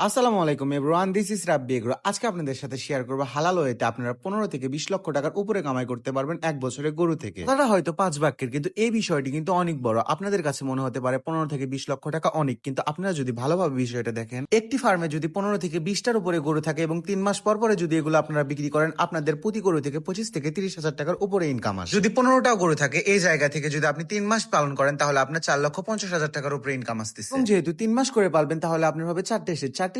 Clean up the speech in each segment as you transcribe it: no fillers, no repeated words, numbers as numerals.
আসসালামু আলাইকুম everyone, this is Rabbi agro. আজকে আপনাদের সাথে শেয়ার করবো হালাল ওয়েতে আপনারা 15 থেকে 20 লক্ষ টাকার উপরে কামাই করতে পারবেন এক বছরে গরু থেকে। কথাটা হয়তো 5 বাক্যের, কিন্তু এই বিষয়টি কিন্তু অনেক বড়। আপনাদের কাছে মনে হতে পারে 15 থেকে 20 লক্ষ টাকা অনেক, কিন্তু আপনারা যদি ভালোভাবে বিষয়টা দেখেন, একটি ফার্মে যদি 15 থেকে 20টার উপরে গরু থাকে এবং 3 মাস পর পরে যদি এগুলো আপনারা বিক্রি করেন, আপনাদের প্রতি গরু থেকে 25 থেকে 30 হাজার টাকার উপরে ইনকাম আসে। যদি 15টা গরু থাকে এই জায়গা থেকে যদি আপনি 3 মাস পালন করেন, তাহলে আপনার 4,50,000 টাকার উপরে ইনকাম আসতেছে। এবং যেহেতু 3 মাস করে পালবেন, তাহলে আপনার হবে 4টে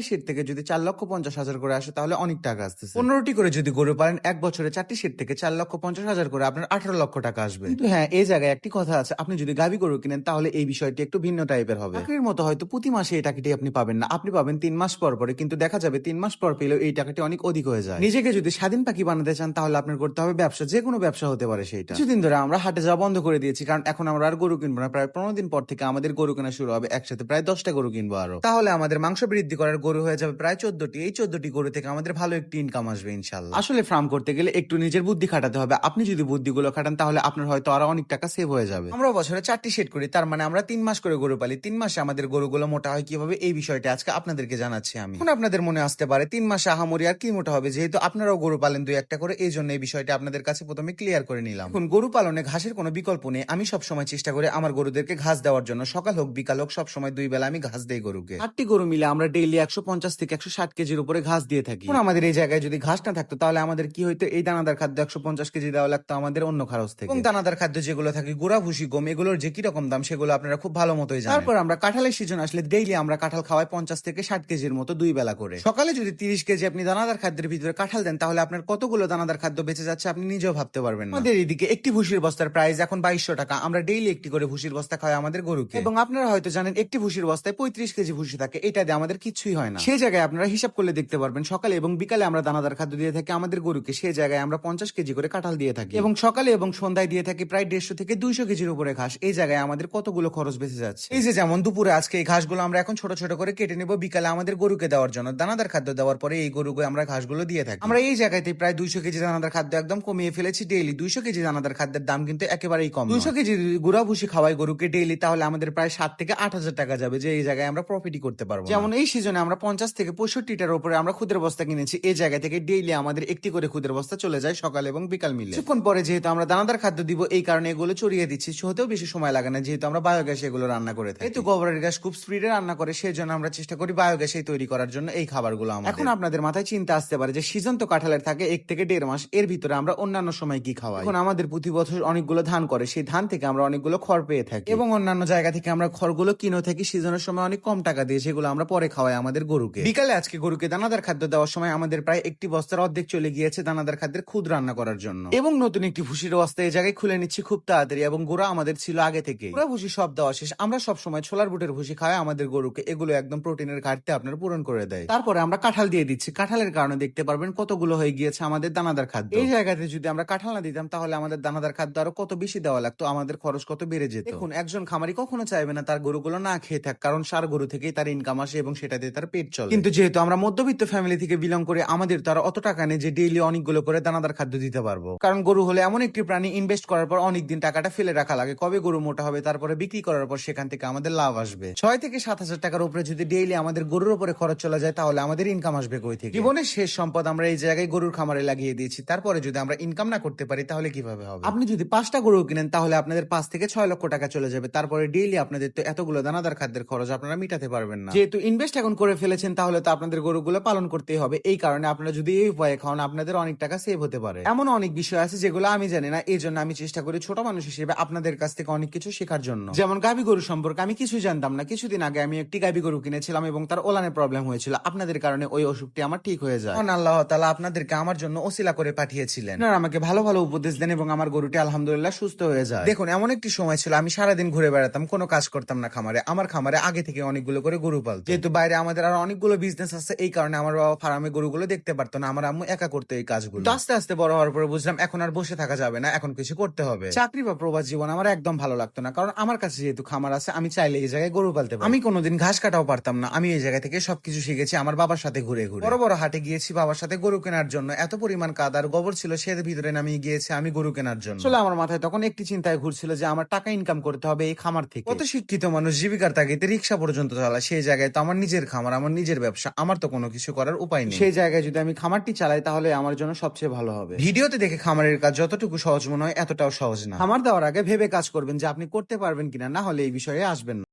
শেড থেকে যদি 4,50,000 করে আসে, তাহলে অনেক টাকা আসতেছে। 15টি করে যদি গরু পালেন, এক বছরে 4টি শেড থেকে 4,50,000 করে আপনার 18 লক্ষ টাকা আসবে। কিন্তু হ্যাঁ, এই জায়গায় একটি কথা আছে, আপনি যদি গাভী গরু কিনেন তাহলে এই বিষয়টি একটু ভিন্ন টাইপের হবে। চাকরির মতো হয়তো প্রতি মাসে এই টাকাটি আপনি পাবেন না, আপনি পাবেন 3 মাস পর পরে। কিন্তু দেখা যাবে 3 মাস পর পেলেও এই টাকাটি অনেক অধিক হয়ে যায়। নিজেকে যদি স্বাধীন পাখি বানাতে চান, তাহলে আপনার করতে হবে ব্যবসা, যে কোনো ব্যবসা হতে পারে সেইটা। কিছুদিন ধরে আমরা হাটে যাওয়া বন্ধ করে দিয়েছি, কারণ এখন আমরা আর গরু কিনবো না। প্রায় 15 দিন পর থেকে আমাদের গরু কেনা শুরু হবে, একসাথে প্রায় 10টা গরু কিনবো আরো। তাহলে আমাদের মাংস বৃদ্ধি করার গরু হয়ে যাবে প্রায় 14টি। এই 14টি গরু থেকে আমাদের ভালো একটি ইনকাম আসবে ইনশাল্লাহ। আসলে ফার্ম করতে গেলে একটু নিজের বুদ্ধি খাটাতে হবে। আপনি যদি বুদ্ধিগুলো খাটান, তাহলে আপনার হয়তো আরো অনেক টাকা সেভ হয়ে যাবে। আমরা বছরে 4টি সেট করি, তার মানে আমরা 3 মাস করে গরু পালি। 3 মাসে আমাদের গরুগুলো মোটা হয় কিভাবে, এই বিষয়টা আজকে আপনাদেরকে জানাচ্ছি আমি। এখন আপনাদের মনে আসতে পারে 3 মাসে আহামরি আর কি মোটা হবে, যেহেতু আপনারাও গরু পালেন 2-1টা করে, এই জন্য এই বিষয়টা আপনাদের কাছে প্রথমে ক্লিয়ার করে নিলাম। এখন গরু পালনে ঘাসের কোনো বিকল্প নেই। আমি সবসময় চেষ্টা করি আমার গরুদেরকে ঘাস দেওয়ার জন্য। সকাল হোক বিকাল হোক, সবসময় 2 বেলা আমি ঘাস দেই গরুকে। 8টি গরু মিলে আমরা ডেইলি 150 থেকে 160 কেজির উপরে ঘাস দিয়ে থাকি। আমাদের এই জায়গায় যদি ঘাস না থাকতো, তাহলে আমাদের কি হইতো, এই দানাদার খাদ্য 150 কেজি দেওয়া লাগতো আমাদের অন্য খরচ থেকে। এবং দানাদার খাদ্য যেগুলো থাকে, গুড়া ভুসি, গম, এগুলোর যে কি রকম দাম সেগুলো আপনারা খুব ভালো মতোই জানেন। তারপর আমরা কাঁঠালের সিজন আসলে ডেইলি আমরা কাঁঠাল খাওয়াই 50 থেকে 60 কেজির মতো 2 বেলা করে। সকালে যদি 30 কেজি আপনি দানাদার খাদ্যের ভিতরে কাঁঠাল দেন, তাহলে আপনার কতগুলো দানাদার খাদ্য বেঁচে যাচ্ছে আপনি নিজেও ভাবতে পারবেন না। আমাদের এদিকে একটি ভুসির বস্তার প্রাইস এখন 2200 টাকা। আমরা ডেইলি একটি করে ভুসির বস্তা খাওয়াই আমাদের গরুকে। এবং আপনারা হয়তো জানেন একটি ভুসির বস্তায় 35 কেজি ভুসি থাকে। এটা দিয়ে আমাদের কিছুই হয় না। সেই জায়গায় আপনারা হিসাব করলে দেখতে পারবেন, সকালে এবং বিকালে আমরা দানাদার খাদ্য দিয়ে থাকি আমাদের গরুকে, সেই জায়গায় আমরা 50 কেজি করে কাঁঠাল দিয়ে থাকি। এবং সকালে এবং সন্ধ্যায় দিয়ে থাকি প্রায় 150 থেকে 200 কেজির উপরে ঘাস। এই জায়গায় আমাদের কতগুলো খরচ বেঁচে যাচ্ছে। এই যে যেমন দুপুরে আজকে এই ঘাসগুলো আমরা এখন ছোট ছোট করে কেটে নেব বিকালে আমাদের গরুকে দেওয়ার জন্য। দানাদার খাদ্য দেওয়ার পরে এই গরুকে আমরা ঘাসগুলো দিয়ে থাকি। আমরা এই জায়গাতে প্রায় 200 কেজি দানাদার খাদ্য একদম কমিয়ে ফেলেছি ডেইলি। 200 কেজি দানাদার খাদ্যের দাম কিন্তু একেবারেই কম। 200 কেজি গুড়া ভুসি খাওয়াই গরুকে ডেইলি, তাহলে আমাদের প্রায় 7 থেকে 8,000 টাকা যাবে, যে এই জায়গায় আমরা প্রফিটই করতে পারবো। যেমন এই সিজনে আমরা 50 থেকে 65টার উপরে আমরা খুদের বস্তা কিনেছি। এই জায়গা থেকে ডেইলি আমাদের একটি করে খুদের বস্তা চলে যায় সকাল এবং বিকাল মিলে। কিছুক্ষণ পরে যেহেতু আমরা দানাদার খাদ্য দিব, এই কারণে এগুলো চড়িয়ে দিচ্ছি। হতেও বেশি সময় লাগে না, যেহেতু আমরা বায়োগ্যাসে এগুলো রান্না করে থাকি। যেহেতু গোবরের গ্যাস খুব স্পিডে রান্না করে, সেই জন্য আমরা চেষ্টা করি বায়োগ্যাসেই তৈরি করার জন্য এই খাবারগুলো। এখন আপনাদের মাথায় চিন্তা আসতে পারে যে সিজন তো কাঁঠালের থাকে 1 থেকে 1.5 মাস, এর ভিতরে আমরা অন্যান্য সময় কি খাওয়াই। এখন আমাদের প্রতি বছর অনেকগুলো ধান করে, সেই ধান থেকে আমরা অনেকগুলো খড় পেয়ে থাকি এবং অন্যান্য জায়গা থেকে আমরা খড়গুলো কিনে থাকি সিজনের সময় অনেক কম টাকা দিয়ে, সেগুলো আমরা পরে খাওয়াই আমাদের গরুকে। বিকালে আজকে গরুকে দানাদার খাদ্য দেওয়ার সময় আমাদের প্রায় একটি বস্তার অর্ধেক চলে গিয়েছে দানাদার খাদ্যের খুদ রান্না করার জন্য। এবং নতুন একটি ভুসির বস্তা এই জায়গায় খুলে নিচ্ছি খুব তাড়াতাড়ি। এবং গোড়া আমাদের ছিল আগে থেকে, পুরো ভুসি সব দেওয়া শেষ। আমরা সবসময় ছোলার বুটের ভুসি খাওয়াই আমাদের গরুকে, এগুলো একদম প্রোটিনের ঘাটতি আপনার পূরণ করে দেয়। তারপরে আমরা কাঁঠাল দিয়ে দিচ্ছি। কাঁঠালের কারণে দেখতে পারবেন কতগুলো হয়ে গিয়েছে আমাদের দানাদার খাদ্য। এই জায়গাতে যদি আমরা কাঁঠাল না দিতাম, তাহলে আমাদের দানাদার খাদ্য আরো কত বেশি দেওয়া লাগতো, আমাদের খরচ কত বেড়ে যেত। দেখুন, একজন খামারি কখনো চাইবে না তার গরুগুলো না খেয়ে থাক, কারণ সার গরু থেকেই তার ইনকাম আসে এবং সেটা দিয়ে তার পেট চলে। কিন্তু যেহেতু আমরা মধ্যবিত্ত ফ্যামিলি থেকে বিলং করে, আমাদের তো আর অত টাকা নেই যে ডেইলি অনেকগুলো করে দানাদার খাদ্য দিতে পারবো। কারণ গরু হলে এমন একটি প্রাণী, ইনভেস্ট করার পর অনেকদিন টাকাটা ফেলে রাখা লাগে। কবে গরু মোটা হবে, তারপরে বিক্রি করার পর সেখান থেকে আমাদের লাভ আসবে। 6 থেকে 7,000 টাকার উপরে যদি ডেইলি আমাদের গরুর উপরে খরচ চলে যায়, তাহলে আমাদের ইনকাম আসবে কই থেকে? জীবনের শেষ সম্পদ আমরা এই জায়গায় গরুর খামারে লাগিয়ে দিয়েছি। তারপরে যদি আমরা ইনকাম না করতে পারি, তাহলে কিভাবে হবে? আপনি যদি 5টা গরু কিনেন, তাহলে আপনাদের 5 থেকে 6 লক্ষ টাকা চলে যাবে। তারপরে ডেইলি আপনাদের তো এতগুলো দানাদার খাদ্যের খরচ আপনারা মিটাতে পারবেন না। যেহেতু ইনভেস্ট এখন করে ফেলেছেন, তাহলে তো আপনাদের গরুগুলো পালন করতেই হবে। এই কারণে আপনারা যদি এই উপায়ে খাওয়ান, আপনাদের অনেক টাকা সেভ হতে পারে। এমন অনেক বিষয় আছে যেগুলো আমি জানি না, এই জন্য আমি চেষ্টা করি ছোট মানুষ হিসেবে আপনাদের কাছ থেকে অনেক কিছু শেখার জন্য। যেমন গাভী গরু সম্পর্কে আমি কিছুই জানতাম না। কিছুদিন আগে আমি একটি গাভী গরু কিনেছিলাম এবং তার ওলানে প্রবলেম হয়েছিল। আপনাদের কারণে ওই অসুখটি আমার ঠিক হয়ে যায়। আল্লাহ তাআলা আপনাদেরকে আমার জন্য ওসিলা করে পাঠিয়েছিলেন। আপনারা আমাকে ভালো ভালো উপদেশ দেন এবং আমার গরুটি আলহামদুলিল্লাহ সুস্থ হয়ে যায়। দেখুন, এমন একটি সময় ছিল আমি সারাদিন ঘুরে বেড়াতাম, কোনো কাজ করতাম না খামারে। আমার খামারে আগে থেকে অনেকগুলো করে গরু পালতো। যেহেতু বাইরে আমাদের আর অনেকগুলো বিজনেস আছে, এই কারণে আমার বাবা ফার্মে গরুগুলো দেখতে পারতো না। আমার আম্মু একা করতো এই কাজগুলো। আস্তে আস্তে বড় হওয়ার পরে বুঝলাম এখন আর বসে থাকা যাবে না, এখন কিছু করতে হবে। চাকরি বা প্রবাস জীবন আমার একদম ভালো লাগতো না, কারণ আমার কাছে যেহেতু খামার আছে, আমি চাইলে এই জায়গায় গরু পালতে পারি। আমি কোনোদিন ঘাস কাটাও পারতাম না। আমি এই জায়গা থেকে সবকিছু শিখেছি আমার বাবার সাথে ঘুরে ঘুরে। বড় বড় হাটে গিয়েছি বাবার সাথে গরু কেনার জন্য। এত পরিমাণ কাদার গোবর ছিল, সে ভিতরে নামিয়ে গিয়েছে আমি গরু কেনার জন্য। আসলে আমার মাথায় তখন একটি চিন্তায় ঘুরছিল যে আমার টাকা ইনকাম করতে হবে এই খামার থেকে। কত শিক্ষিত মানুষ জীবিকার তাগিদে রিক্সা পর্যন্ত চালায়, সেই জায়গায় তো আমার নিজের খামার খামার, আমার নিজের ব্যবসা, আমার তো কোনো কিছু করার উপায় নেই। সেই জায়গায় যদি আমি খামারটি চালাই তাহলে আমার জন্য সবচেয়ে ভালো হবে। ভিডিওতে দেখে খামারের কাজ যতটুকু সহজ মনে হয় এতটাও সহজ না। খামার দেওয়ার আগে ভেবে কাজ করবেন যে আপনি করতে পারবেন কিনা, না হলে এই বিষয়ে আসবেন না।